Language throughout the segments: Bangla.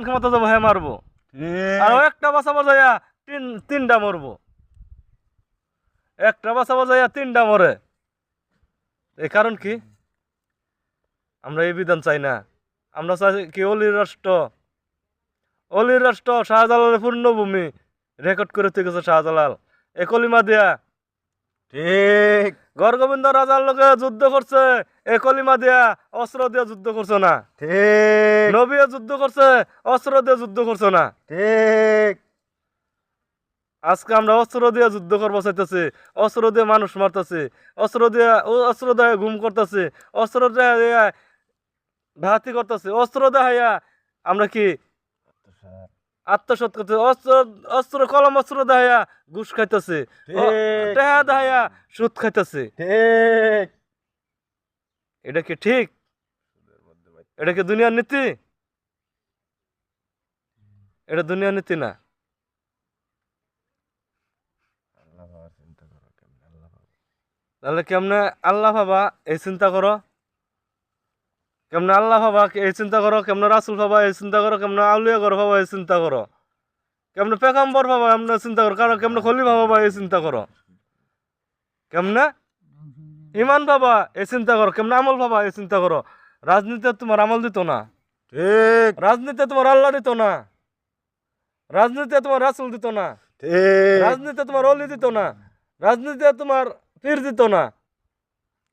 ক্ষমতা যাবো হ্যাঁ মারবো, আর একটা বাসা বাজাইয়া তিনটা মরবো, একটা বাসা বাজাইয়া তিনটা মরে। এই কারণ কি? আমরা এই বিধান চাই না। আমরা চাই কি অলির রাষ্ট্র, অলির রাষ্ট্র শাহজালালের পূর্ণভূমি রেকর্ড করে তুই গেছে শাহজালাল এ কলিমা দিয়া। ঠিক। গড়গোবিন্দ রাজার লোকে যুদ্ধ করছে এ কলিমা দিয়া, অস্ত্র দিয়ে যুদ্ধ করছে না। ঠিক। নবীও যুদ্ধ করছে, অস্ত্র দিয়ে যুদ্ধ করছে না। ঠিক। আজকে আমরা অস্ত্র দিয়ে যুদ্ধ করবো চাইতেছি, অস্ত্র দিয়ে মানুষ মারতেছি, অস্ত্র দিয়ে গুম করতেছি, অস্ত্র দিয়ে ডাহাতি করতেছি, অস্ত্র দেখাইয়া আমরা কি আত্মসৎ করতেছি, অস্ত্র কলম অস্ত্র দেখাইয়া ঘুষ খাইতেছি, টেহা দেখাইয়া সুদ খাইতেছি। ঠিক। এটা কি ঠিক? এটা কি দুনিয়ার নীতি? এটা দুনিয়ার নীতি না। তাহলে কেমনে আল্লাহ ভাবা এই চিন্তা করো, কেমনে আল্লাহ ভাবা এই চিন্তা করো, কেমনে রাসুল ভাবা এই চিন্তা করো, কেমনে আউলিয়া ঘর ভাবা এই চিন্তা করো, কেমনে পেগাম্বর ভাবা এমন চিন্তা করো, কারণ কেমনে খলিফা ভাবা এই চিন্তা করো, কেমনে ইমান ভাবা এই চিন্তা করো, কেমনে আমল ভাবা এই চিন্তা করো। রাজনীতিতে তোমার আমল দিত না, ঠিক। রাজনীতিতে তোমার আল্লাহ দিত না, রাজনীতিতে তোমার রাসুল দিত না, ঠিক। রাজনীতিতে তোমার অলি দিত না, রাজনীতিতে তোমার পীর দিত না,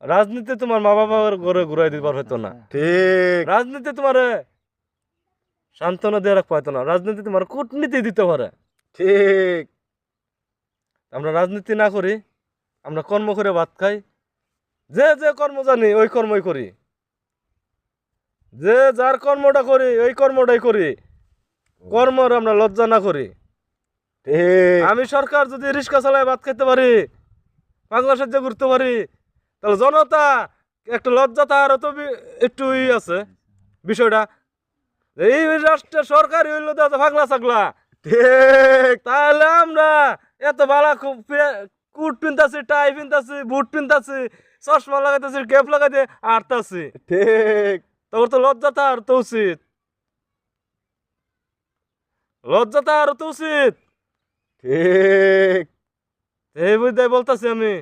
রাজনীতি তোমার মা বাবার ঘরে ঘুরাই দিবার হইতো না, ঠিক। রাজনীতি তোমার সান্ত্বনা দিয়ে রাখ পাইতো না, রাজনীতি তোমার কূটনীতি দিতে পারে। ঠিক। আমরা রাজনীতি না করি, আমরা কর্ম করে ভাত খাই, যে যে কর্ম জানি ওই কর্মই করি, যে যার কর্মটা করি ওই কর্মটাই করি, কর্মর আমরা লজ্জা না করি। ঠিক। আমি সরকার যদি রিক্সা চালায় ভাত খাইতে পারি, বাংলা সাহায্য করতে পারি, তাহলে জনতা একটা লজ্জা তার তো একটু আছে বিষয়টা, এই রাষ্ট্রের সরকারি হইল তো ফাগলা ছাগলা। ঠিক। তাহলে আমরা এত বালা কুট পিনতাছি, টাই পিনতাছি, বুট পিনতাছি, চশমা লাগাইতেছি, ক্যাপ লাগাইতে আটতাছি, ঠিক। তোর তো লজ্জা তার তো উচিত, লজ্জা তার তো উচিত। ঠিক। এই বুঝতে বলতাছি আমি।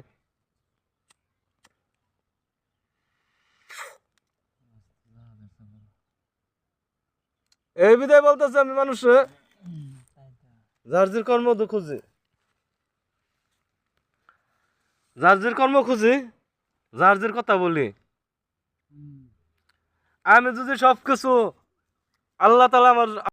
এই বিধায় বলতেছি আমি, মানুষে যার যার কর্ম খুঁজি, যার যার কর্ম খুঁজি, যার যার কথা বলি। আমি যদি সবকিছু আল্লাহ তাআলা আমার